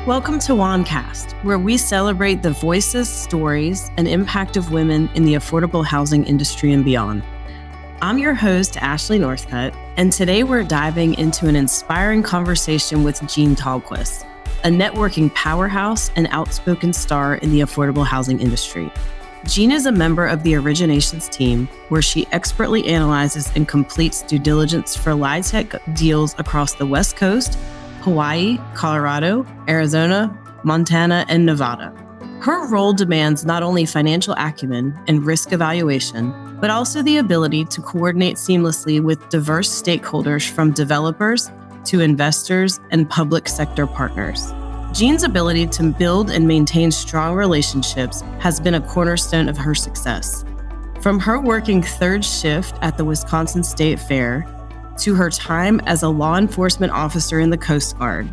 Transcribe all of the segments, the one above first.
Welcome to WANcast, where we celebrate the voices, stories, and impact of women in the affordable housing industry and beyond. I'm your host, Ashley Northcutt, and today we're diving into an inspiring conversation with Jean Dahlquist, a networking powerhouse and outspoken star in the affordable housing industry. Jean is a member of the originations team, where she expertly analyzes and completes due diligence for LIHTC deals across the West Coast, Hawaii, Colorado, Arizona, Montana, and Nevada. Her role demands not only financial acumen and risk evaluation, but also the ability to coordinate seamlessly with diverse stakeholders from developers to investors and public sector partners. Jean's ability to build and maintain strong relationships has been a cornerstone of her success. From her working third shift at the Wisconsin State Fair to her time as a law enforcement officer in the Coast Guard,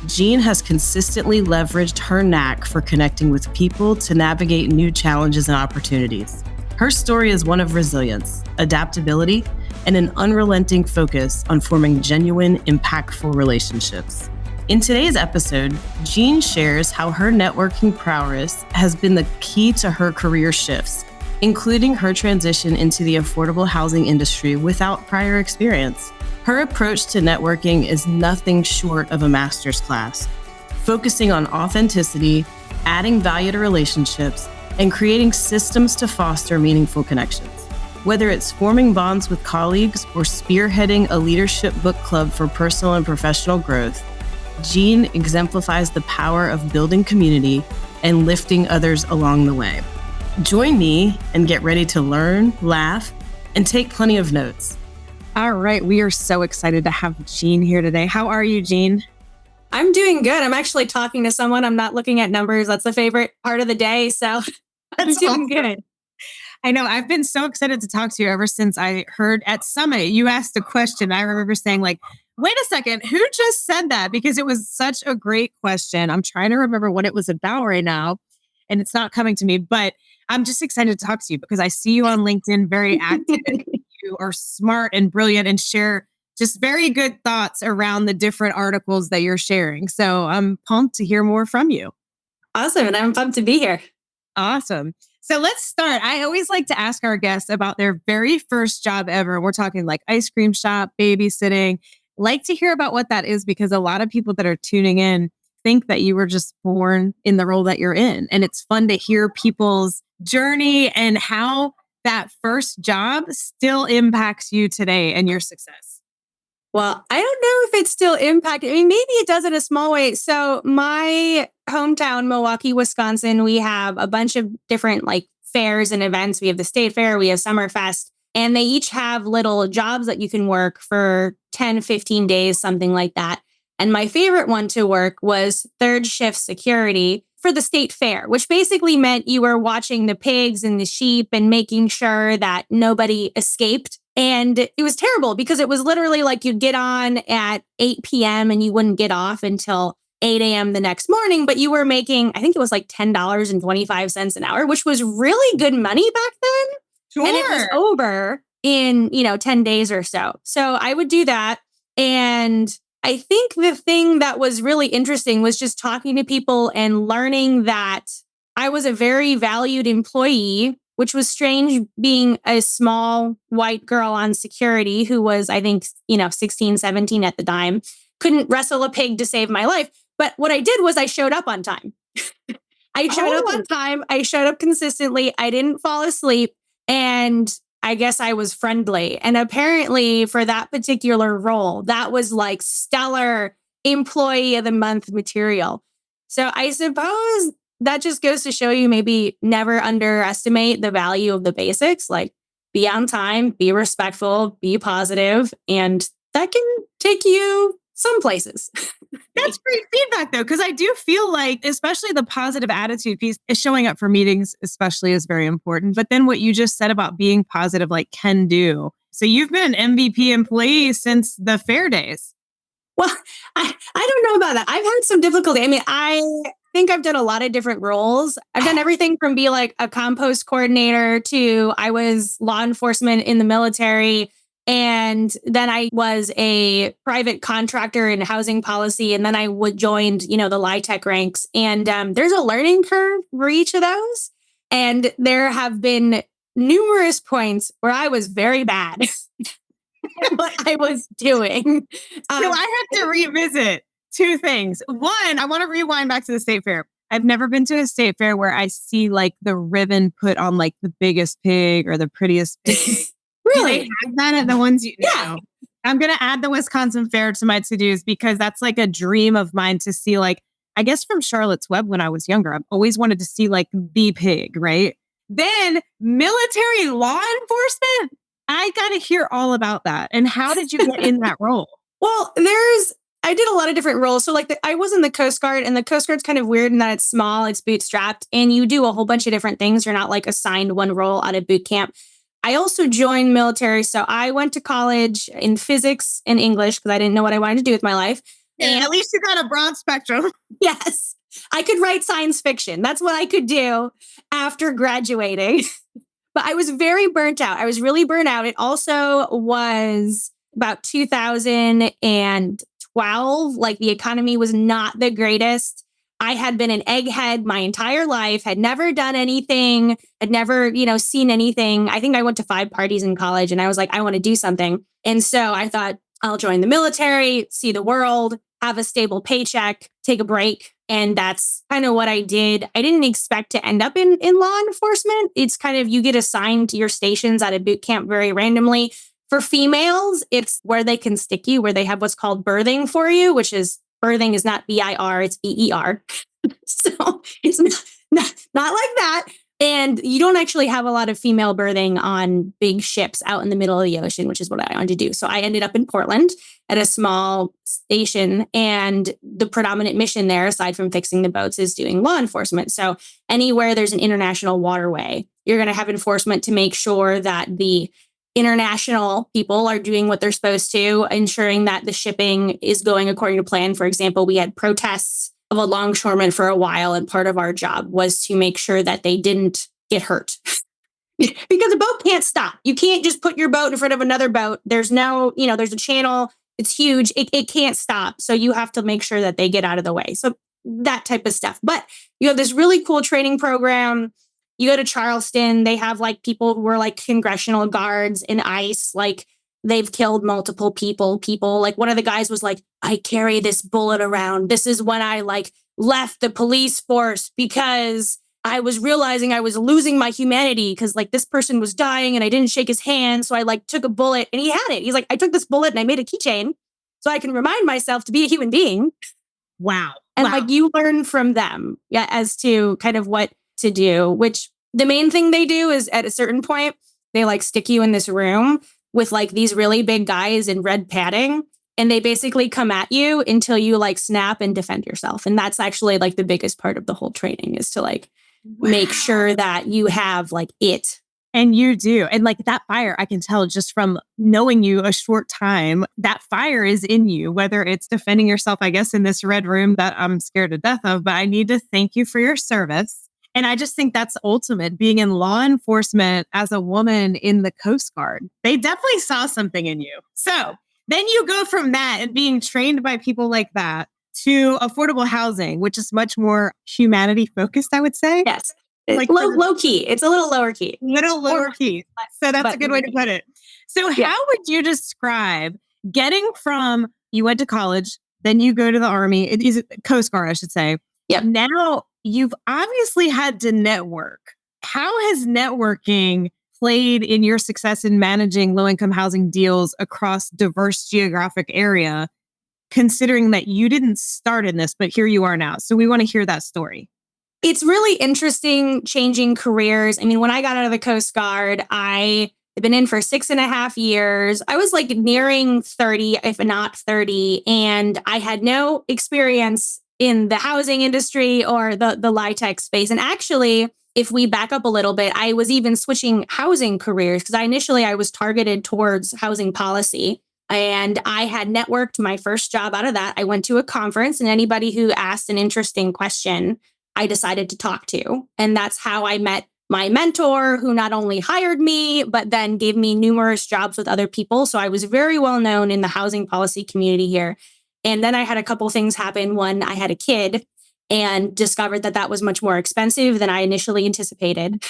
Jean has consistently leveraged her knack for connecting with people to navigate new challenges and opportunities. Her story is one of resilience, adaptability, and an unrelenting focus on forming genuine, impactful relationships. In today's episode, Jean shares how her networking prowess has been the key to her career shifts, including her transition into the affordable housing industry without prior experience. Her approach to networking is nothing short of a master's class, focusing on authenticity, adding value to relationships, and creating systems to foster meaningful connections. Whether it's forming bonds with colleagues or spearheading a leadership book club for personal and professional growth, Jean exemplifies the power of building community and lifting others along the way. Join me and get ready to learn, laugh, and take plenty of notes. All right, we are so excited to have Jean here today. How are you, Jean? I'm doing good. I'm actually talking to someone. I'm not looking at numbers. That's the favorite part of the day. So I'm doing good. I know. I've been so excited to talk to you ever since I heard at Summit, you asked a question. I remember saying wait a second, who just said that? Because it was such a great question. I'm trying to remember what it was about right now, and it's not coming to me, but I'm just excited to talk to you because I see you on LinkedIn, very active. You are smart and brilliant and share just very good thoughts around the different articles that you're sharing. So I'm pumped to hear more from you. Awesome. And I'm pumped to be here. Awesome. So let's start. I always like to ask our guests about their very first job ever. We're talking like ice cream shop, babysitting. Like to hear about what that is because a lot of people that are tuning in think that you were just born in the role that you're in. And it's fun to hear people's journey and how that first job still impacts you today and your success. Well, I don't know if it still impacted. I mean, maybe it does in a small way. So my hometown, Milwaukee, Wisconsin, we have a bunch of different fairs and events. We have the State Fair, we have Summerfest, and they each have little jobs that you can work for 10, 15 days, something like that. And my favorite one to work was third shift security for the state fair, which basically meant you were watching the pigs and the sheep and making sure that nobody escaped. And it was terrible because it was literally like you'd get on at 8 p.m. and you wouldn't get off until 8 a.m. the next morning. But you were making, I think it was like $10.25 an hour, which was really good money back then. Sure. And it was over in, 10 days or so. So I would do that. And I think the thing that was really interesting was just talking to people and learning that I was a very valued employee, which was strange being a small white girl on security who was, I think, 16, 17 at the time, couldn't wrestle a pig to save my life. But what I did was I showed up on time. I showed up on time. I showed up consistently. I didn't fall asleep. And I guess I was friendly. And apparently for that particular role, that was like stellar employee of the month material. So I suppose that just goes to show you maybe never underestimate the value of the basics, like be on time, be respectful, be positive, and that can take you some places. That's great feedback, though, because I do feel like, especially the positive attitude piece, is showing up for meetings, especially, is very important. But then what you just said about being positive, like can do. So you've been an MVP employee since the fair days. Well, I don't know about that. I've had some difficulty. I mean, I think I've done a lot of different roles. I've done everything from be like a compost coordinator to I was law enforcement in the military And then I was a private contractor in housing policy. And then I joined, the LIHTC ranks. And there's a learning curve for each of those. And there have been numerous points where I was very bad at what I was doing. So I have to revisit two things. One, I want to rewind back to the state fair. I've never been to a state fair where I see like the ribbon put on like the biggest pig or the prettiest pig. Really? Do they have that at the ones you Yeah. know? I'm going to add the Wisconsin Fair to my to-dos because that's like a dream of mine to see, like, I guess from Charlotte's Web when I was younger. I've always wanted to see like the pig, right? Then military law enforcement. I got to hear all about that. And how did you get in that role? Well, I did a lot of different roles. So like I was in the Coast Guard, and the Coast Guard's kind of weird in that it's small, it's bootstrapped, and you do a whole bunch of different things. You're not like assigned one role out of boot camp. I also joined military. So I went to college in physics and English because I didn't know what I wanted to do with my life. And at least you got a broad spectrum. Yes, I could write science fiction. That's what I could do after graduating. But I was very burnt out. I was really burnt out. It also was about 2012. Like the economy was not the greatest. I had been an egghead my entire life, had never done anything, had never, seen anything. I think I went to 5 parties in college and I was like, I want to do something. And so I thought I'll join the military, see the world, have a stable paycheck, take a break. And that's kind of what I did. I didn't expect to end up in law enforcement. It's kind of, you get assigned to your stations at a boot camp very randomly. For females, it's where they can stick you, where they have what's called birthing for you, which is birthing is not BIR, it's BER. So it's not like that. And you don't actually have a lot of female birthing on big ships out in the middle of the ocean, which is what I wanted to do. So I ended up in Portland at a small station. And the predominant mission there, aside from fixing the boats, is doing law enforcement. So anywhere there's an international waterway, you're going to have enforcement to make sure that the international people are doing what they're supposed to, ensuring that the shipping is going according to plan. For example, we had protests of a longshoreman for a while, and part of our job was to make sure that they didn't get hurt. Because a boat can't stop. You can't just put your boat in front of another boat. There's no, there's a channel. It's huge. It can't stop. So you have to make sure that they get out of the way. So that type of stuff. But you have this really cool training program. You go to Charleston, they have like people who are like congressional guards in ICE, like they've killed multiple people. Like one of the guys was like, I carry this bullet around. This is when I like left the police force because I was realizing I was losing my humanity because like this person was dying and I didn't shake his hand. So I like took a bullet, and he had it. He's like, I took this bullet and I made a keychain so I can remind myself to be a human being. Wow. And like you learn from them as to kind of what to do, which the main thing they do is at a certain point, they like stick you in this room with like these really big guys in red padding. And they basically come at you until you like snap and defend yourself. And that's actually like the biggest part of the whole training is to like make sure that you have like it. And you do. And like that fire, I can tell just from knowing you a short time, that fire is in you, whether it's defending yourself, I guess, in this red room that I'm scared to death of. But I need to thank you for your service. And I just think that's ultimate, being in law enforcement as a woman in the Coast Guard. They definitely saw something in you. So then you go from that and being trained by people like that to affordable housing, which is much more humanity focused, I would say. Yes. Like low key. It's a little lower key. Little lower key. So that's a good way to put it. So how would you describe getting from, you went to college, then you go to the Army, is it Coast Guard, I should say. Yep. Now you've obviously had to network. How has networking played in your success in managing low-income housing deals across diverse geographic area, considering that you didn't start in this, but here you are now? So we want to hear that story. It's really interesting changing careers. I mean, when I got out of the Coast Guard, I had been in for 6.5 years. I was like nearing 30, if not 30, and I had no experience in the housing industry or the LIHTC space. And actually, if we back up a little bit, I was even switching housing careers because I was targeted towards housing policy. And I had networked my first job out of that. I went to a conference, and anybody who asked an interesting question, I decided to talk to. And that's how I met my mentor, who not only hired me, but then gave me numerous jobs with other people. So I was very well known in the housing policy community here. And then I had a couple things happen. One, I had a kid and discovered that that was much more expensive than I initially anticipated.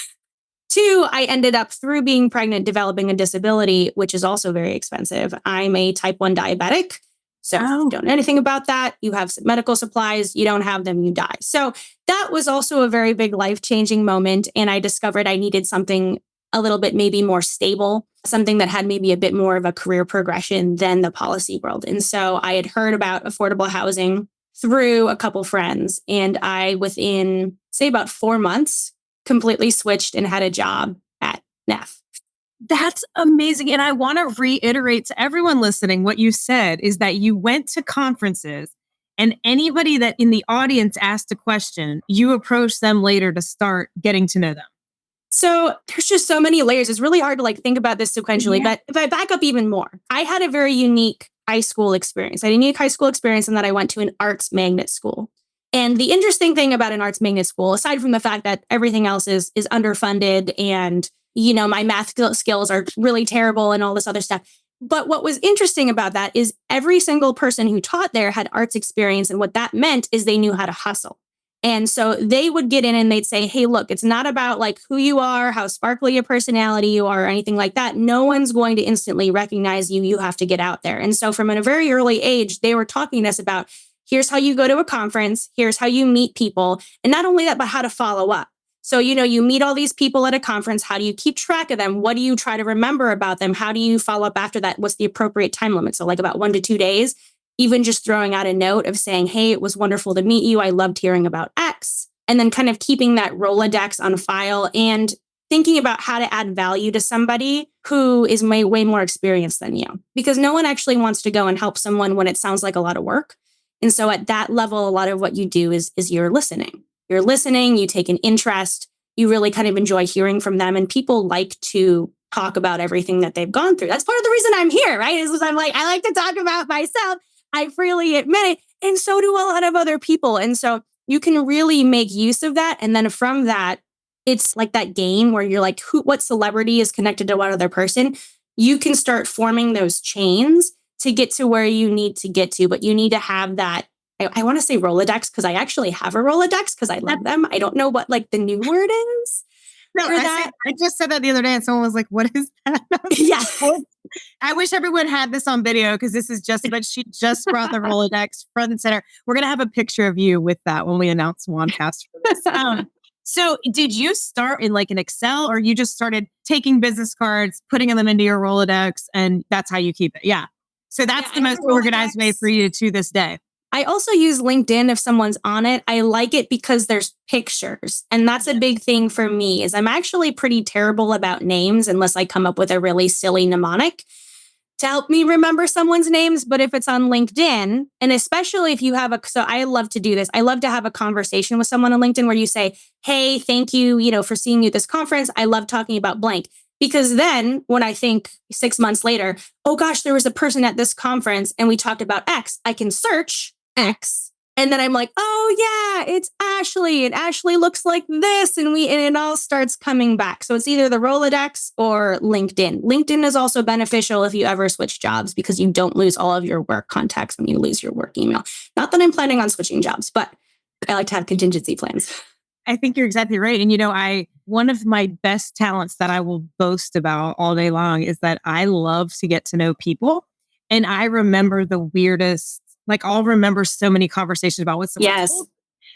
Two, I ended up, through being pregnant, developing a disability, which is also very expensive. I'm a type 1 diabetic. So if you don't know anything about that, you have some medical supplies, you don't have them, you die. So that was also a very big life-changing moment. And I discovered I needed something a little bit maybe more stable, something that had maybe a bit more of a career progression than the policy world. And so I had heard about affordable housing through a couple friends. And I, within, say, about 4 months, completely switched and had a job at NEF. That's amazing. And I want to reiterate to everyone listening what you said is that you went to conferences and anybody that in the audience asked a question, you approached them later to start getting to know them. So there's just so many layers. It's really hard to think about this sequentially. But if I back up even more, I had a very unique high school experience. I had a unique high school experience in that I went to an arts magnet school. And the interesting thing about an arts magnet school, aside from the fact that everything else is underfunded and, my math skills are really terrible and all this other stuff. But what was interesting about that is every single person who taught there had arts experience. And what that meant is they knew how to hustle. And so they would get in and they'd say, hey, look, it's not about who you are, how sparkly a personality you are, or anything like that. No one's going to instantly recognize you. You have to get out there. And so from a very early age, they were talking to us about, here's how you go to a conference. Here's how you meet people. And not only that, but how to follow up. So, you meet all these people at a conference. How do you keep track of them? What do you try to remember about them? How do you follow up after that? What's the appropriate time limit? So about 1 to 2 days, even just throwing out a note of saying, hey, it was wonderful to meet you. I loved hearing about X. And then kind of keeping that Rolodex on file and thinking about how to add value to somebody who is way more experienced than you. Because no one actually wants to go and help someone when it sounds like a lot of work. And so at that level, a lot of what you do is you're listening. You're listening, you take an interest, you really kind of enjoy hearing from them. And people like to talk about everything that they've gone through. That's part of the reason I'm here, right? Is I like to talk about myself. I freely admit it. And so do a lot of other people. And so you can really make use of that. And then from that, it's like that game where you're what celebrity is connected to what other person. You can start forming those chains to get to where you need to get to. But you need to have that. I want to say Rolodex because I actually have a Rolodex because I love them. I don't know what the new word is. No, I just said that the other day and someone was like, what is that? Yeah. I wish everyone had this on video because this is but she just brought the Rolodex front and center. We're going to have a picture of you with that when we announce Wandcast for this. So did you start in an Excel or you just started taking business cards, putting them into your Rolodex and that's how you keep it? Yeah. So that's the most organized way for you to this day. I also use LinkedIn if someone's on it. I like it because there's pictures. And that's a big thing for me is I'm actually pretty terrible about names unless I come up with a really silly mnemonic to help me remember someone's names. But if it's on LinkedIn, and especially if you have so I love to do this. I love to have a conversation with someone on LinkedIn where you say, hey, thank you, for seeing you at this conference. I love talking about blank. Because then when I think 6 months later, oh gosh, there was a person at this conference and we talked about X, I can search X. And then I'm like, oh yeah, it's Ashley. And Ashley looks like this. And it all starts coming back. So it's either the Rolodex or LinkedIn. LinkedIn is also beneficial if you ever switch jobs because you don't lose all of your work contacts when you lose your work email. Not that I'm planning on switching jobs, but I like to have contingency plans. I think you're exactly right. And one of my best talents that I will boast about all day long is that I love to get to know people. And I remember the weirdest, I'll remember so many conversations about what someone told me.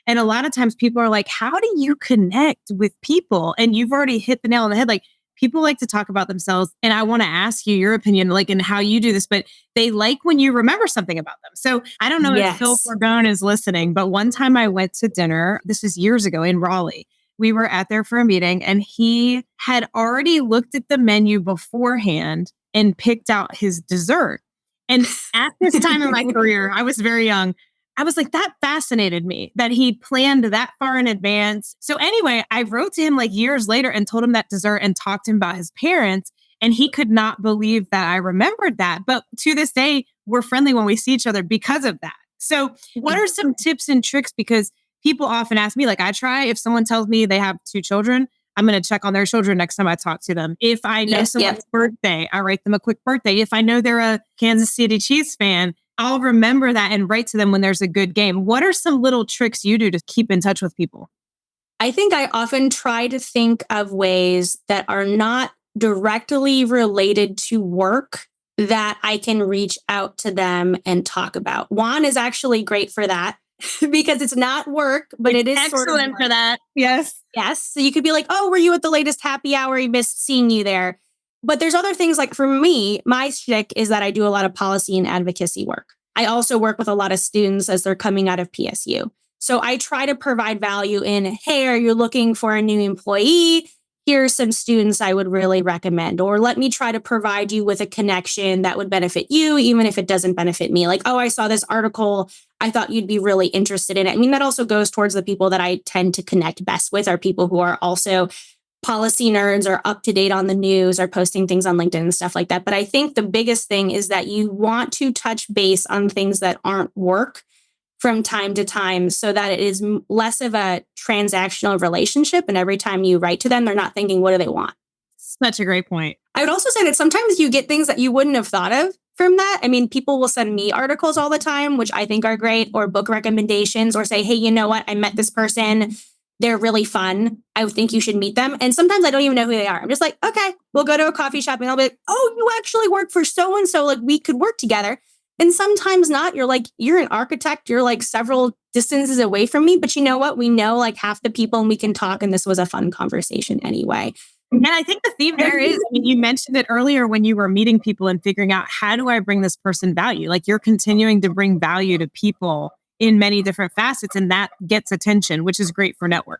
And a lot of times people are like, how do you connect with people? And you've already hit the nail on the head. People like to talk about themselves. And I want to ask you your opinion, in how you do this, but they like when you remember something about them. So I don't know if Phil Forgone is listening, but one time I went to dinner, this was years ago in Raleigh. We were out there for a meeting and he had already looked at the menu beforehand and picked out his dessert. And at this time in my career, I was very young. I was like, that fascinated me that he planned that far in advance. So anyway, I wrote to him years later and told him that dessert and talked to him about his parents. And he could not believe that I remembered that. But to this day, we're friendly when we see each other because of that. So what are some tips and tricks? Because people often ask me, I try, if someone tells me they have 2 children, I'm going to check on their children next time I talk to them. If I know someone's birthday, I write them a quick birthday. If I know they're a Kansas City Chiefs fan, I'll remember that and write to them when there's a good game. What are some little tricks you do to keep in touch with people? I think I often try to think of ways that are not directly related to work that I can reach out to them and talk about. Juan is actually great for that because it's not work, but it is excellent for that. Yes. Yes. So you could be like, oh, were you at the latest happy hour? I missed seeing you there. But there's other things like for me, my shtick is that I do a lot of policy and advocacy work. I also work with a lot of students as they're coming out of PSU. So I try to provide value in, hey, are you looking for a new employee? Here's some students I would really recommend. Or let me try to provide you with a connection that would benefit you, even if it doesn't benefit me. Like, oh, I saw this article. I thought you'd be really interested in it. I mean, that also goes towards the people that I tend to connect best with are people who are also policy nerds or up to date on the news or posting things on LinkedIn and stuff like that. But I think the biggest thing is that you want to touch base on things that aren't work from time to time so that it is less of a transactional relationship. And every time you write to them, they're not thinking, what do they want? Such a great point. I would also say that sometimes you get things that you wouldn't have thought of from that. I mean, people will send me articles all the time, which I think are great, or book recommendations, or say, hey, you know what? I met this person. They're really fun. I think you should meet them. And sometimes I don't even know who they are. I'm just like, okay, we'll go to a coffee shop and I'll be like, oh, you actually work for so-and-so. Like we could work together. And sometimes not. You're like, you're an architect. You're like several distances away from me. But you know what? We know like half the people and we can talk. And this was a fun conversation anyway. And I think the theme there is, I mean, you mentioned it earlier when you were meeting people and figuring out how do I bring this person value? Like you're continuing to bring value to people in many different facets, and that gets attention, which is great for networking.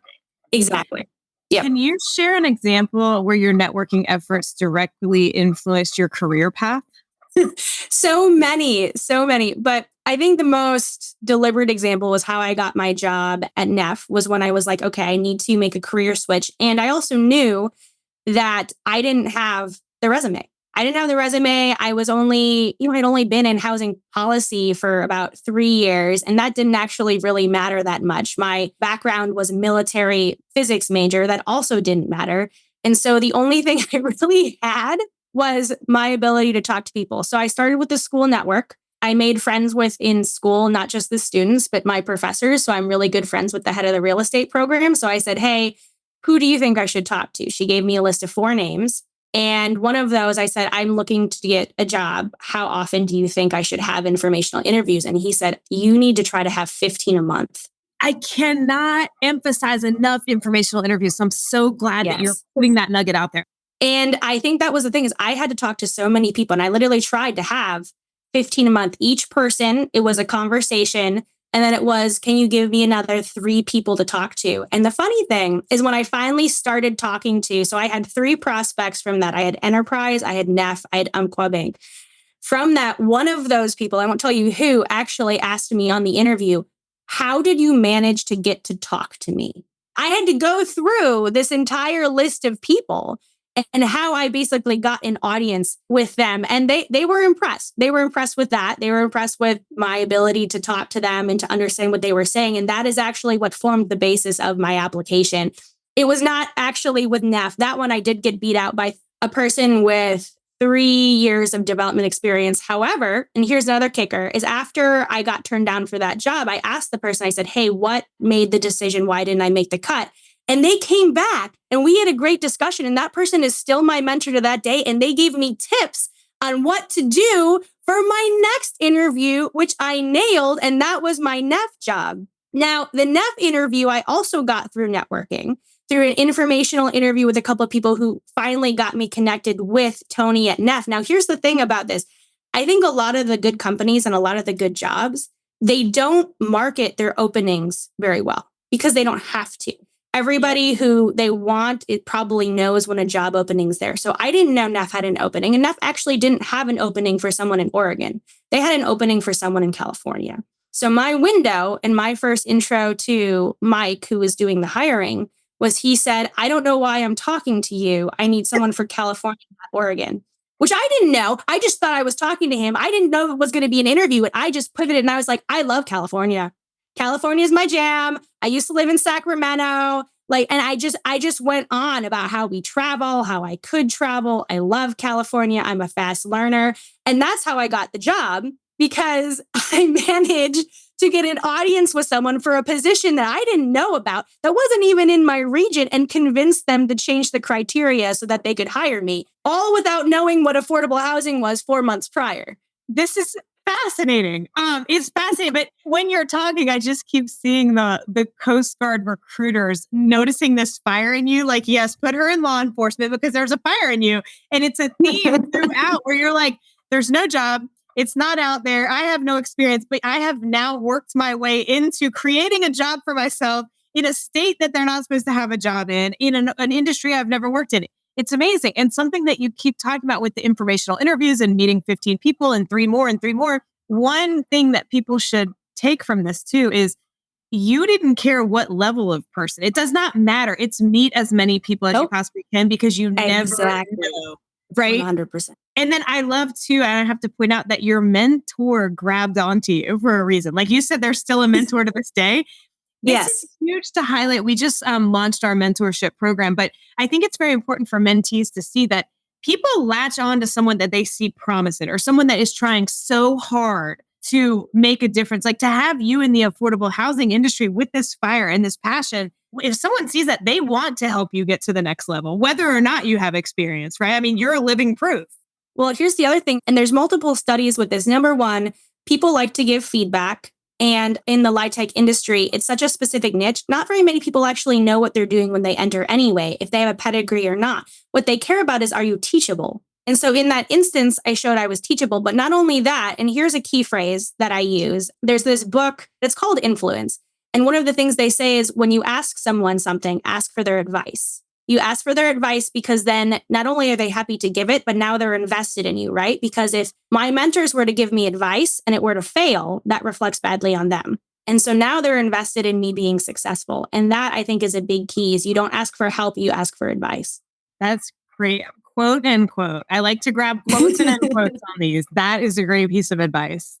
Exactly. Yep. Can you share an example where your networking efforts directly influenced your career path? So many. But I think the most deliberate example was how I got my job at NEF was when I was like, okay, I need to make a career switch. And I also knew that I didn't have the resume. I was only, I'd only been in housing policy for about 3 years, and that didn't actually really matter that much. My background was a military physics major. That also didn't matter. And so the only thing I really had was my ability to talk to people. So I started with the school network. I made friends within school, not just the students, but my professors. So I'm really good friends with the head of the real estate program. So I said, hey, who do you think I should talk to? She gave me a list of 4 names. And one of those, I said, I'm looking to get a job. How often do you think I should have informational interviews? And he said, you need to try to have 15 a month. I cannot emphasize enough informational interviews. So I'm so glad that you're putting that nugget out there. And I think that was the thing is I had to talk to so many people. And I literally tried to have 15 a month. Each person, it was a conversation. And then it was, can you give me another 3 people to talk to? And the funny thing is when I finally started talking to, so I had 3 prospects from that. I had Enterprise, I had NEF, I had Umpqua Bank. From that, one of those people, I won't tell you who, actually asked me on the interview, how did you manage to get to talk to me? I had to go through this entire list of people and how I basically got an audience with them. And they were impressed. They were impressed with that. They were impressed with my ability to talk to them and to understand what they were saying. And that is actually what formed the basis of my application. It was not actually with NEF. That one I did get beat out by a person with 3 years of development experience. However, and here's another kicker, is after I got turned down for that job, I asked the person, I said, hey, what made the decision? Why didn't I make the cut? And they came back and we had a great discussion. And that person is still my mentor to that day. And they gave me tips on what to do for my next interview, which I nailed. And that was my NEF job. Now, the NEF interview, I also got through networking, through an informational interview with a couple of people who finally got me connected with Tony at NEF. Now, here's the thing about this. I think a lot of the good companies and a lot of the good jobs, they don't market their openings very well because they don't have to. Everybody who they want, it probably knows when a job opening's there. So I didn't know NEF had an opening, and NEF actually didn't have an opening for someone in Oregon. They had an opening for someone in California. So my window and my first intro to Mike, who was doing the hiring, was he said, I don't know why I'm talking to you. I need someone for California, not Oregon, which I didn't know. I just thought I was talking to him. I didn't know it was going to be an interview. And I just pivoted and I was like, I love California. California is my jam. I used to live in Sacramento. And I just went on about how we travel, how I could travel. I love California. I'm a fast learner. And that's how I got the job, because I managed to get an audience with someone for a position that I didn't know about, that wasn't even in my region, and convinced them to change the criteria so that they could hire me, all without knowing what affordable housing was 4 months prior. This is fascinating. It's fascinating. But when you're talking, I just keep seeing the Coast Guard recruiters noticing this fire in you. Like, yes, put her in law enforcement because there's a fire in you. And it's a theme throughout where you're like, there's no job. It's not out there. I have no experience, but I have now worked my way into creating a job for myself in a state that they're not supposed to have a job in an industry I've never worked in. It's amazing. And something that you keep talking about with the informational interviews and meeting 15 people and three more. One thing that people should take from this too is you didn't care what level of person. It does not matter. It's meet as many people as you possibly can, because you never know. Right? 100%. And then I love too, and I have to point out that your mentor grabbed onto you for a reason. Like you said, there's still a mentor to this day. This is huge to highlight. We just launched our mentorship program, but I think it's very important for mentees to see that people latch on to someone that they see promise in, or someone that is trying so hard to make a difference. Like to have you in the affordable housing industry with this fire and this passion, if someone sees that, they want to help you get to the next level, whether or not you have experience, right? I mean, you're a living proof. Well, here's the other thing, and there's multiple studies with this. Number one, people like to give feedback. And in the LIHTC industry, it's such a specific niche. Not very many people actually know what they're doing when they enter anyway, if they have a pedigree or not. What they care about is, are you teachable? And so in that instance, I showed I was teachable. But not only that, and here's a key phrase that I use. There's this book that's called Influence. And one of the things they say is, when you ask someone something, ask for their advice. You ask for their advice because then not only are they happy to give it, but now they're invested in you, right? Because if my mentors were to give me advice and it were to fail, that reflects badly on them. And so now they're invested in me being successful. And that, I think, is a big key, is you don't ask for help, you ask for advice. That's great. Quote, end quote. I like to grab quotes and end quotes on these. That is a great piece of advice.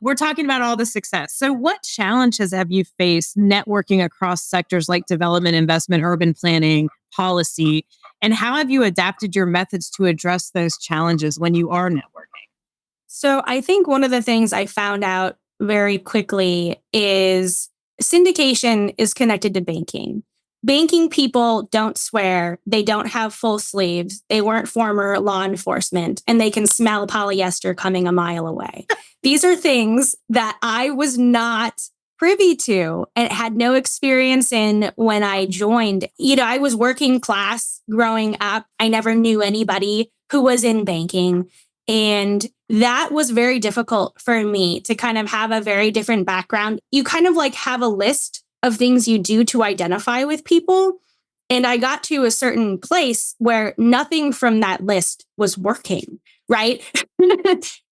We're talking about all the success. So what challenges have you faced networking across sectors like development, investment, urban planning, policy, and how have you adapted your methods to address those challenges when you are networking? So I think one of the things I found out very quickly is syndication is connected to banking. Banking people don't swear. They don't have full sleeves. They weren't former law enforcement, and they can smell polyester coming a mile away. These are things that I was not privy to and had no experience in when I joined. I was working class growing up. I never knew anybody who was in banking. And that was very difficult for me to kind of have a very different background. You kind of like have a list of things you do to identify with people. And I got to a certain place where nothing from that list was working, right?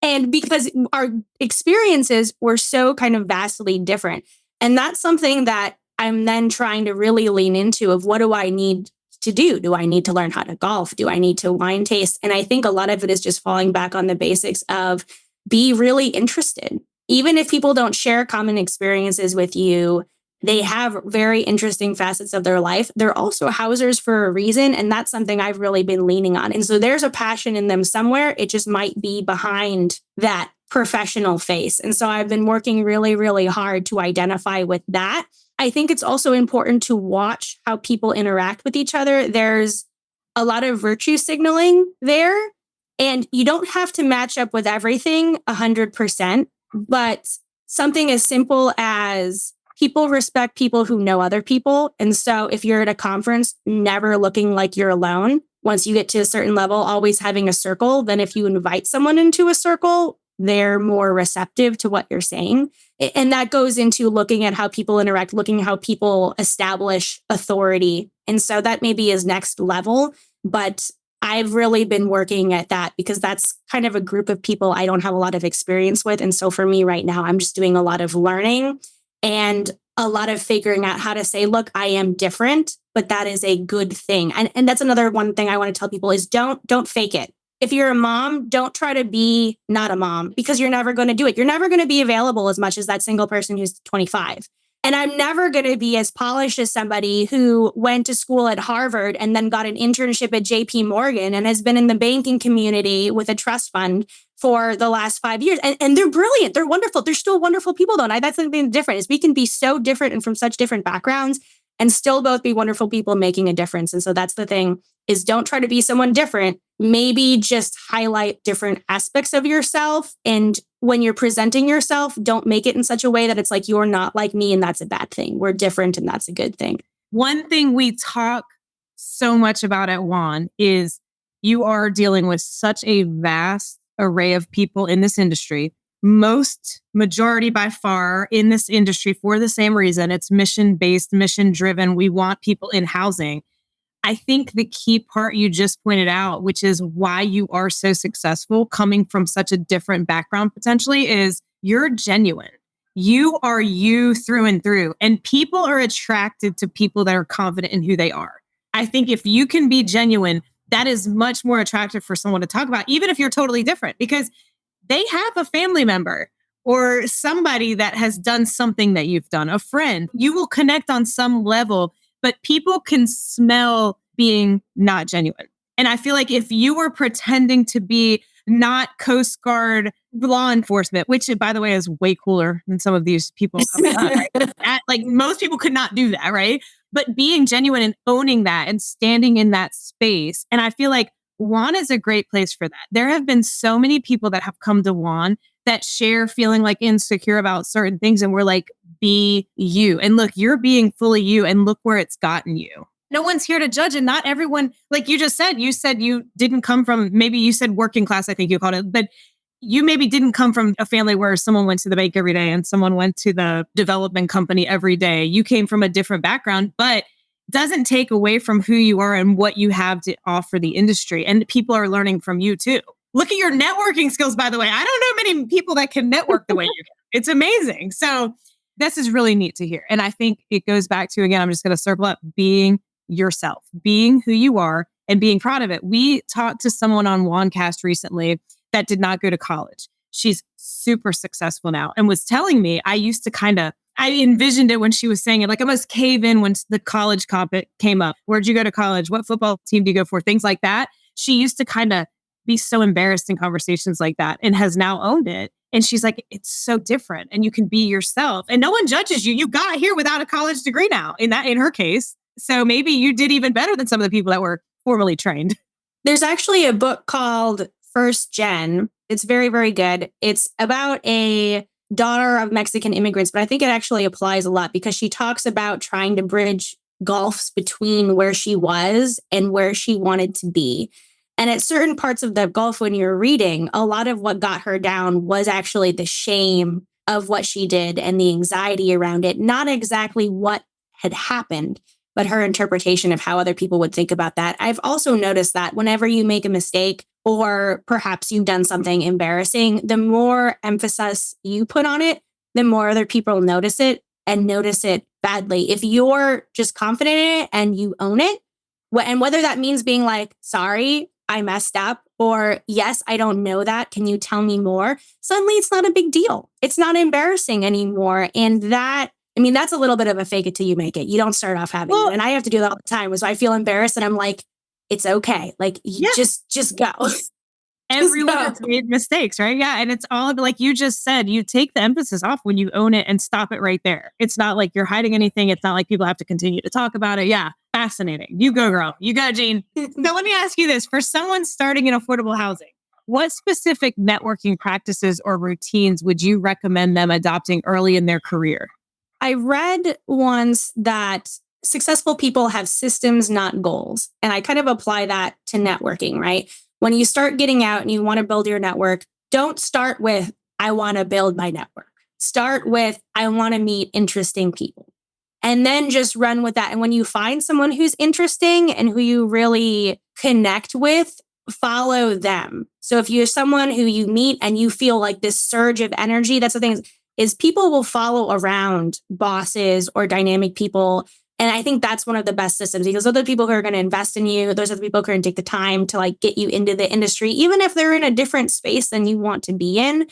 And because our experiences were so kind of vastly different. And that's something that I'm then trying to really lean into, of what do I need to do? Do I need to learn how to golf? Do I need to wine taste? And I think a lot of it is just falling back on the basics of be really interested. Even if people don't share common experiences with you, they have very interesting facets of their life. They're also housers for a reason. And that's something I've really been leaning on. And so there's a passion in them somewhere. It just might be behind that professional face. And so I've been working really, really hard to identify with that. I think it's also important to watch how people interact with each other. There's a lot of virtue signaling there, and you don't have to match up with everything 100%, but something as simple as people respect people who know other people. And so if you're at a conference, never looking like you're alone. Once you get to a certain level, always having a circle. Then if you invite someone into a circle, they're more receptive to what you're saying. And that goes into looking at how people interact, looking at how people establish authority. And so that maybe is next level. But I've really been working at that because that's kind of a group of people I don't have a lot of experience with. And so for me right now, I'm just doing a lot of learning and a lot of figuring out how to say, look, I am different, but that is a good thing. And that's another one thing I want to tell people is don't fake it. If you're a mom, don't try to be not a mom because you're never going to do it. You're never going to be available as much as that single person who's 25. And I'm never going to be as polished as somebody who went to school at Harvard and then got an internship at JP Morgan and has been in the banking community with a trust fund for the last 5 years. And they're brilliant. They're wonderful. They're still wonderful people, though. And that's something different is we can be so different and from such different backgrounds and still both be wonderful people making a difference. And so that's the thing is don't try to be someone different. Maybe just highlight different aspects of yourself. And when you're presenting yourself, don't make it in such a way that it's like, you're not like me and that's a bad thing. We're different and that's a good thing. One thing we talk so much about at WAN is you are dealing with such a vast array of people in this industry. Majority by far in this industry for the same reason. It's mission-based, mission-driven. We want people in housing. I think the key part you just pointed out, which is why you are so successful coming from such a different background potentially, is you're genuine. You are you through and through. And people are attracted to people that are confident in who they are. I think if you can be genuine, that is much more attractive for someone to talk about, even if you're totally different, because they have a family member or somebody that has done something that you've done, a friend. You will connect on some level, but people can smell being not genuine. And I feel like if you were pretending to be not Coast Guard law enforcement, which by the way is way cooler than some of these people coming up, like most people could not do that, right? But being genuine and owning that and standing in that space. And I feel like WAN is a great place for that. There have been so many people that have come to WAN that share feeling like insecure about certain things. And we're like, be you. And look, you're being fully you and look where it's gotten you. No one's here to judge. And not everyone, like you said you didn't come from, maybe you said working class, I think you called it, but you maybe didn't come from a family where someone went to the bank every day and someone went to the development company every day. You came from a different background, but doesn't take away from who you are and what you have to offer the industry. And people are learning from you too. Look at your networking skills, by the way. I don't know many people that can network the way you can. It's amazing. So this is really neat to hear. And I think it goes back to, again, I'm just going to circle up, being yourself, being who you are and being proud of it. We talked to someone on WANcast recently that did not go to college. She's super successful now and was telling me, I envisioned it when she was saying it, like I must cave in when the college comp came up. Where'd you go to college? What football team do you go for? Things like that. She used to kind of be so embarrassed in conversations like that and has now owned it. And she's like, it's so different and you can be yourself and no one judges you. You got here without a college degree now in her case. So maybe you did even better than some of the people that were formally trained. There's actually a book called First Gen. It's very, very good. It's about a daughter of Mexican immigrants, but I think it actually applies a lot because she talks about trying to bridge gulfs between where she was and where she wanted to be. And at certain parts of the gulf, when you're reading, a lot of what got her down was actually the shame of what she did and the anxiety around it, not exactly what had happened, but her interpretation of how other people would think about that. I've also noticed that whenever you make a mistake or perhaps you've done something embarrassing, the more emphasis you put on it, the more other people notice it and notice it badly. If you're just confident in it and you own it, and whether that means being like, sorry, I messed up, or yes, I don't know that. Can you tell me more? Suddenly it's not a big deal. It's not embarrassing anymore. And that's a little bit of a fake it till you make it. You don't start off having it. And I have to do that all the time. So I feel embarrassed and I'm like, it's okay. Like, just go. Everyone has made mistakes, right? Yeah. And it's all like you just said, you take the emphasis off when you own it and stop it right there. It's not like you're hiding anything. It's not like people have to continue to talk about it. Yeah. Fascinating. You go, girl. You go, Jean. So let me ask you this. For someone starting in affordable housing, what specific networking practices or routines would you recommend them adopting early in their career? I read once that successful people have systems, not goals. And I kind of apply that to networking, right? When you start getting out and you want to build your network, don't start with, I want to build my network. Start with, I want to meet interesting people. And then just run with that. And when you find someone who's interesting and who you really connect with, follow them. So if you're someone who you meet and you feel like this surge of energy, that's the thing is people will follow around bosses or dynamic people. And I think that's one of the best systems because those are the people who are going to invest in you. Those are the people who are going to take the time to like get you into the industry, even if they're in a different space than you want to be in.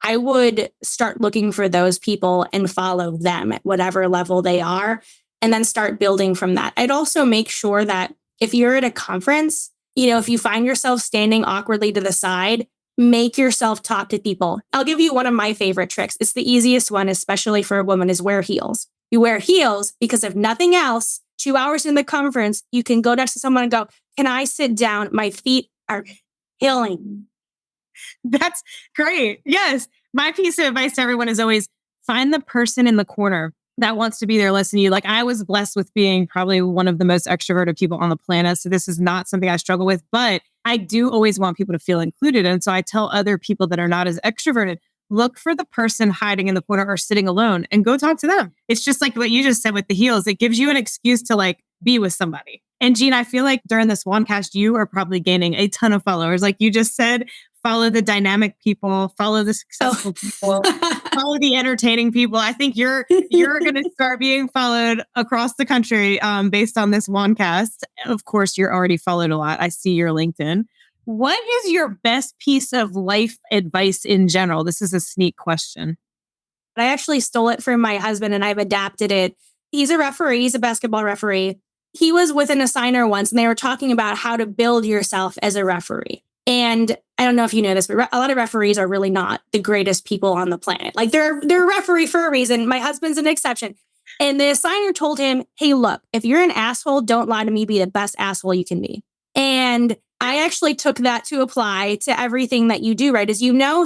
I would start looking for those people and follow them at whatever level they are, and then start building from that. I'd also make sure that if you're at a conference, if you find yourself standing awkwardly to the side, make yourself talk to people. I'll give you one of my favorite tricks. It's the easiest one, especially for a woman, is wear heels. You wear heels because if nothing else, 2 hours in the conference, you can go next to someone and go, can I sit down? My feet are killing. That's great. Yes. My piece of advice to everyone is always find the person in the corner that wants to be there listening to you. Like, I was blessed with being probably one of the most extroverted people on the planet. So this is not something I struggle with, but I do always want people to feel included. And so I tell other people that are not as extroverted, look for the person hiding in the corner or sitting alone and go talk to them. It's just like what you just said with the heels. It gives you an excuse to like be with somebody. And Jean, I feel like during this Wanecast, you are probably gaining a ton of followers. Like you just said, follow the dynamic people, follow the successful people, follow the entertaining people. I think you're going to start being followed across the country based on this Wanecast. Of course, you're already followed a lot. I see your LinkedIn. What is your best piece of life advice in general? This is a sneak question. I actually stole it from my husband and I've adapted it. He's a referee. He's a basketball referee. He was with an assigner once and they were talking about how to build yourself as a referee. And I don't know if you know this, but a lot of referees are really not the greatest people on the planet. Like they're a referee for a reason. My husband's an exception. And the assigner told him, hey, look, if you're an asshole, don't lie to me. Be the best asshole you can be. And I actually took that to apply to everything that you do, right? Is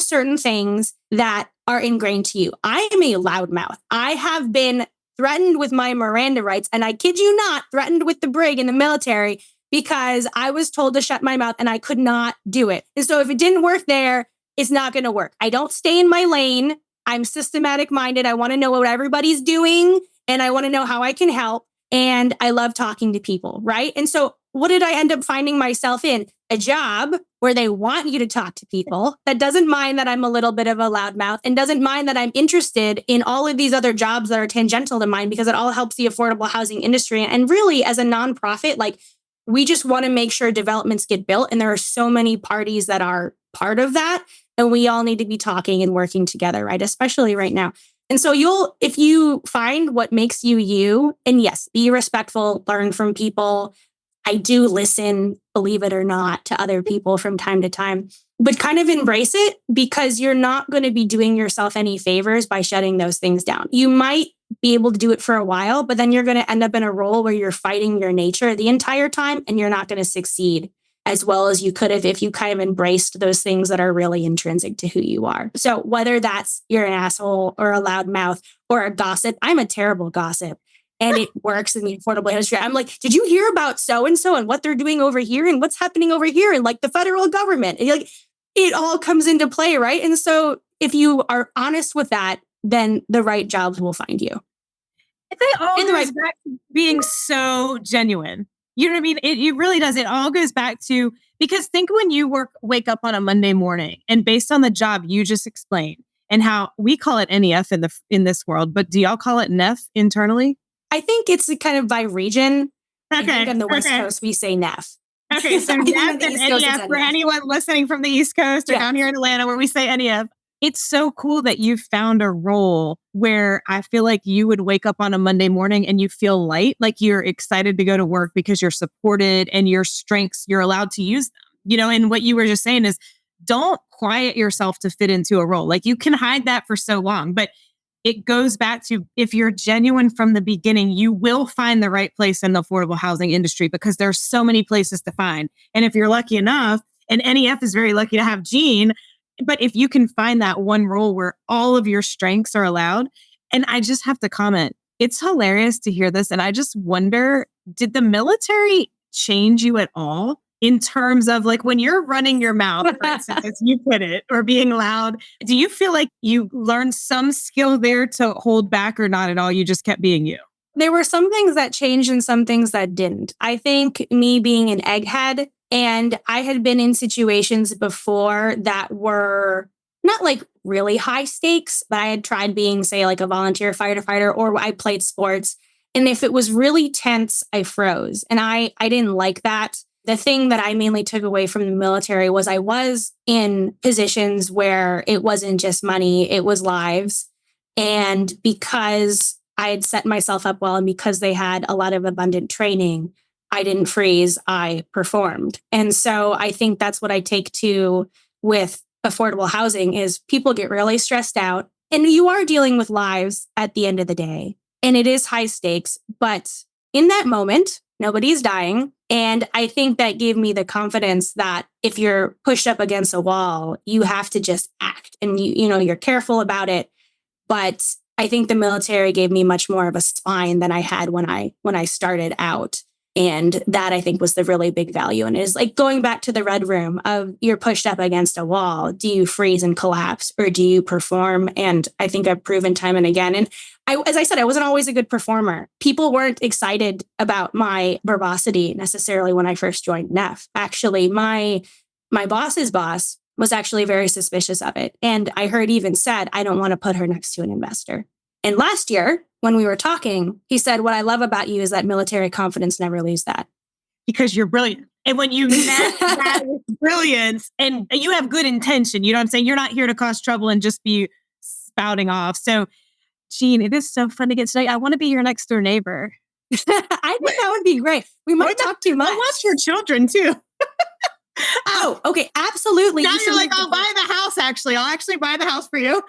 certain things that are ingrained to you. I am a loudmouth. I have been threatened with my Miranda rights, and I kid you not, threatened with the brig in the military because I was told to shut my mouth and I could not do it. And so if it didn't work there, it's not going to work. I don't stay in my lane. I'm systematic minded. I want to know what everybody's doing and I want to know how I can help. And I love talking to people, right? And so what did I end up finding myself in? A job where they want you to talk to people that doesn't mind that I'm a little bit of a loudmouth and doesn't mind that I'm interested in all of these other jobs that are tangential to mine because it all helps the affordable housing industry. And really, as a nonprofit, like we just want to make sure developments get built. And there are so many parties that are part of that. And we all need to be talking and working together, right? Especially right now. And so if you find what makes you you, and yes, be respectful, learn from people. I do listen, believe it or not, to other people from time to time, but kind of embrace it because you're not going to be doing yourself any favors by shutting those things down. You might be able to do it for a while, but then you're going to end up in a role where you're fighting your nature the entire time and you're not going to succeed as well as you could have if you kind of embraced those things that are really intrinsic to who you are. So whether that's you're an asshole or a loudmouth or a gossip, I'm a terrible gossip. And it works in the affordable industry. I'm like, did you hear about so-and-so and what they're doing over here and what's happening over here and like the federal government? And like, it all comes into play, right? And so if you are honest with that, then the right jobs will find you. It all goes back to being so genuine. You know what I mean? It really does. It all goes back to, because think when you wake up on a Monday morning and based on the job you just explained and how we call it NEF in this world, but do y'all call it NEF internally? I think it's kind of by region. Okay. I think on the West Coast, we say NEF. Okay, so NEF and NEF for anyone listening from the East Coast or down here in Atlanta where we say NEF. It's so cool that you've found a role where I feel like you would wake up on a Monday morning and you feel light, like you're excited to go to work because you're supported and your strengths, you're allowed to use them. And what you were just saying is don't quiet yourself to fit into a role. Like you can hide that for so long, but it goes back to if you're genuine from the beginning, you will find the right place in the affordable housing industry because there's so many places to find. And if you're lucky enough, and NEF is very lucky to have Jean, but if you can find that one role where all of your strengths are allowed, and I just have to comment, it's hilarious to hear this. And I just wonder, did the military change you at all? In terms of like when you're running your mouth, for instance, as you put it, or being loud, do you feel like you learned some skill there to hold back or not at all? You just kept being you? There were some things that changed and some things that didn't. I think me being an egghead, and I had been in situations before that were not like really high stakes, but I had tried being, say, like a volunteer firefighter, or I played sports. And if it was really tense, I froze. And I didn't like that. the thing that I mainly took away from the military was I was in positions where it wasn't just money, it was lives. And because I had set myself up well and because they had a lot of abundant training, I didn't freeze, I performed. And so I think that's what I take to with affordable housing is people get really stressed out and you are dealing with lives at the end of the day. And it is high stakes, but in that moment, nobody's dying. And I think that gave me the confidence that if you're pushed up against a wall, you have to just act and you're careful about it. But I think the military gave me much more of a spine than I had when I started out. And that I think was the really big value. And it is like going back to the red room of you're pushed up against a wall. Do you freeze and collapse or do you perform? And I think I've proven time and again. And as I said, I wasn't always a good performer. People weren't excited about my verbosity necessarily when I first joined NEF. Actually, my boss's boss was actually very suspicious of it. And I heard even said, I don't want to put her next to an investor. And last year, when we were talking, he said, what I love about you is that military confidence never leaves that. Because you're brilliant. And when you match that with brilliance and you have good intention, you know what I'm saying? You're not here to cause trouble and just be spouting off. So, Jean, it is so fun to get to know you. I want to be your next door neighbor. I think that would be great. We might talk too much. I watch your children too. Oh, okay. Absolutely. Now you're like, I'll buy the house, actually. I'll actually buy the house for you.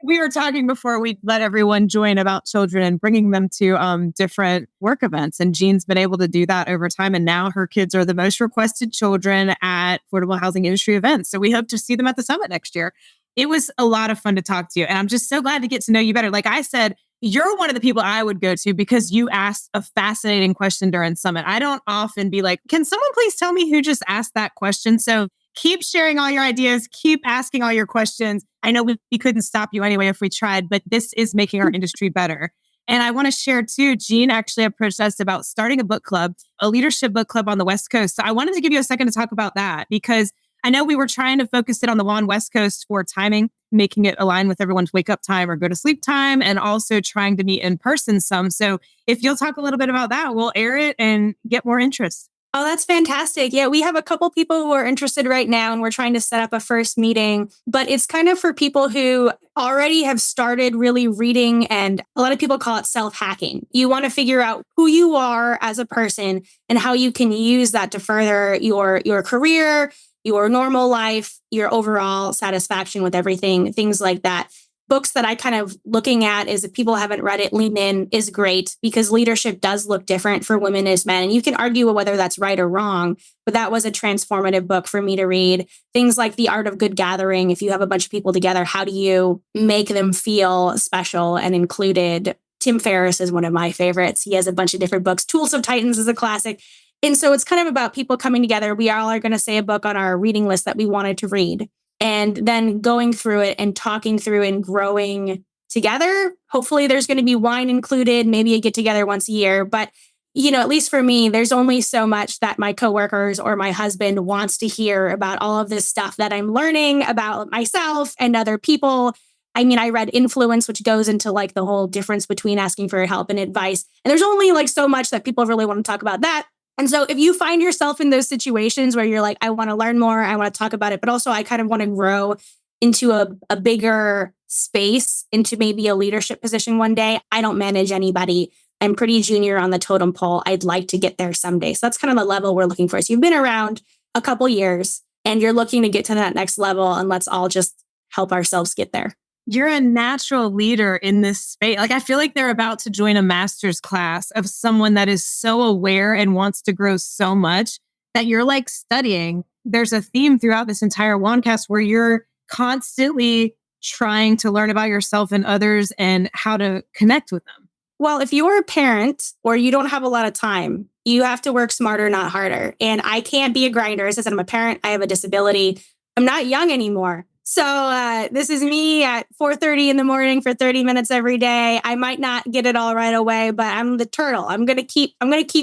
We were talking before we let everyone join about children and bringing them to different work events. And Jean's been able to do that over time. And now her kids are the most requested children at affordable housing industry events. So we hope to see them at the summit next year. It was a lot of fun to talk to you. And I'm just so glad to get to know you better. Like I said, you're one of the people I would go to because you asked a fascinating question during Summit. I don't often be like, can someone please tell me who just asked that question? So keep sharing all your ideas, keep asking all your questions. I know we couldn't stop you anyway if we tried, but this is making our industry better. And I want to share too, Jean actually approached us about starting a book club, a leadership book club on the West Coast. So I wanted to give you a second to talk about that because I know we were trying to focus it on the Law and West Coast for timing, making it align with everyone's wake up time or go to sleep time, and also trying to meet in person some. So if you'll talk a little bit about that, we'll air it and get more interest. Oh, that's fantastic. Yeah, we have a couple people who are interested right now, and we're trying to set up a first meeting. But it's kind of for people who already have started really reading, and a lot of people call it self-hacking. You want to figure out who you are as a person and how you can use that to further your career, your normal life, your overall satisfaction with everything, things like that. Books that I kind of looking at is if people haven't read it, Lean In is great because leadership does look different for women as men. And you can argue whether that's right or wrong, but that was a transformative book for me to read. Things like The Art of Good Gathering. If you have a bunch of people together, how do you make them feel special and included? Tim Ferriss is one of my favorites. He has a bunch of different books. Tools of Titans is a classic. And so it's kind of about people coming together. We all are going to say a book on our reading list that we wanted to read. And then going through it and talking through and growing together. Hopefully there's going to be wine included, maybe a get together once a year. But, at least for me, there's only so much that my coworkers or my husband wants to hear about all of this stuff that I'm learning about myself and other people. I mean, I read Influence, which goes into like the whole difference between asking for help and advice. And there's only like so much that people really want to talk about that. And so if you find yourself in those situations where you're like, I want to learn more, I want to talk about it, but also I kind of want to grow into a bigger space, into maybe a leadership position one day. I don't manage anybody. I'm pretty junior on the totem pole. I'd like to get there someday. So that's kind of the level we're looking for. So you've been around a couple years and you're looking to get to that next level, and let's all just help ourselves get there. You're a natural leader in this space. Like, I feel like they're about to join a master's class of someone that is so aware and wants to grow so much that you're like studying. There's a theme throughout this entire Wandcast where you're constantly trying to learn about yourself and others and how to connect with them. Well, if you're a parent or you don't have a lot of time, you have to work smarter, not harder. And I can't be a grinder. As I said, I'm a parent. I have a disability. I'm not young anymore. So this is me at 4:30 in the morning for 30 minutes every day. I might not get it all right away, but I'm the turtle. I'm gonna keep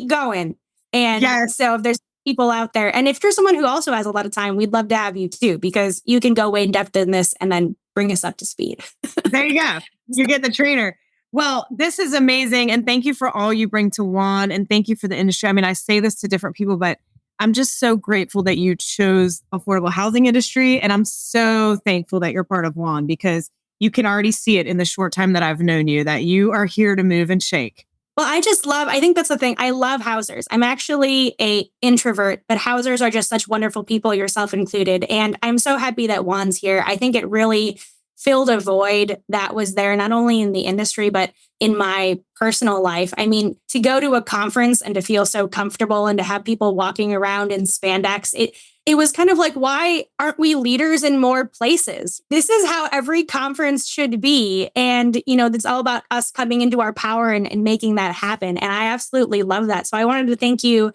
going. And yes. So if there's people out there, and if you're someone who also has a lot of time, we'd love to have you too, because you can go way in depth in this and then bring us up to speed. There you go. You get the trainer. Well, this is amazing. And thank you for all you bring to WAN. And thank you for the industry. I mean, I say this to different people, but I'm just so grateful that you chose affordable housing industry. And I'm so thankful that you're part of WAN because you can already see it in the short time that I've known you, that you are here to move and shake. Well, I think that's the thing. I love housers. I'm actually an introvert, but housers are just such wonderful people, yourself included. And I'm so happy that WAN's here. I think it really filled a void that was there, not only in the industry, but in my personal life. I mean, to go to a conference and to feel so comfortable and to have people walking around in spandex, it was kind of like, why aren't we leaders in more places? This is how every conference should be. And, it's all about us coming into our power and making that happen. And I absolutely love that. So I wanted to thank you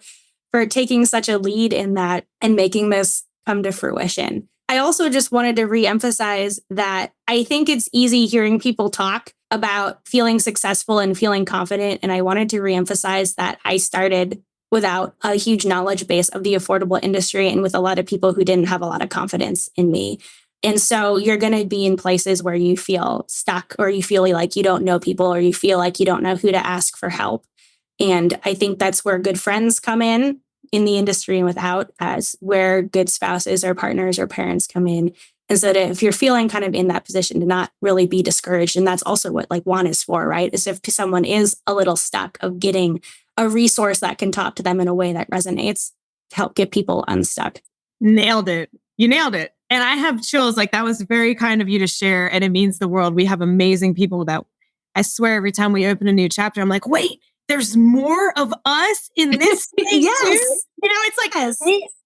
for taking such a lead in that and making this come to fruition. I also just wanted to reemphasize that I think it's easy hearing people talk about feeling successful and feeling confident. And I wanted to reemphasize that I started without a huge knowledge base of the affordable industry and with a lot of people who didn't have a lot of confidence in me. And so you're going to be in places where you feel stuck or you feel like you don't know people or you feel like you don't know who to ask for help. And I think that's where good friends come in the industry and without, as where good spouses or partners or parents come in. And so that if you're feeling kind of in that position to not really be discouraged, and that's also what like WAN is for, right? Is if someone is a little stuck, of getting a resource that can talk to them in a way that resonates to help get people unstuck. Nailed it. You nailed it. And I have chills. Like, that was very kind of you to share. And it means the world. We have amazing people that I swear every time we open a new chapter, I'm like, wait, there's more of us in this space Yes. too. It's like, Yes.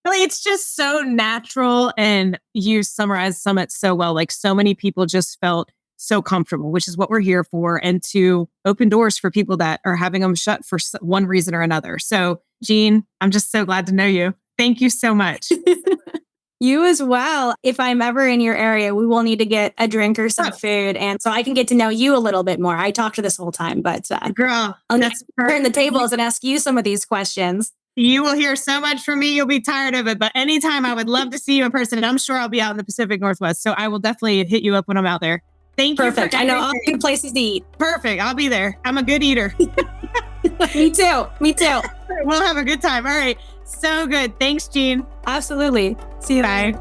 it's just so natural. And you summarized Summit so well. Like, so many people just felt so comfortable, which is what we're here for, and to open doors for people that are having them shut for one reason or another. So, Jean, I'm just so glad to know you. Thank you so much. You as well. If I'm ever in your area, we will need to get a drink or some food. And so I can get to know you a little bit more. I talked to this whole time, but girl, I'll turn the tables and ask you some of these questions. You will hear so much from me. You'll be tired of it. But anytime, I would love to see you in person. And I'm sure I'll be out in the Pacific Northwest. So I will definitely hit you up when I'm out there. Thank you. Perfect. I know all the good places to eat. Perfect. I'll be there. I'm a good eater. Me too. We'll have a good time. All right. So good. Thanks, Jean. Absolutely. See you. Bye.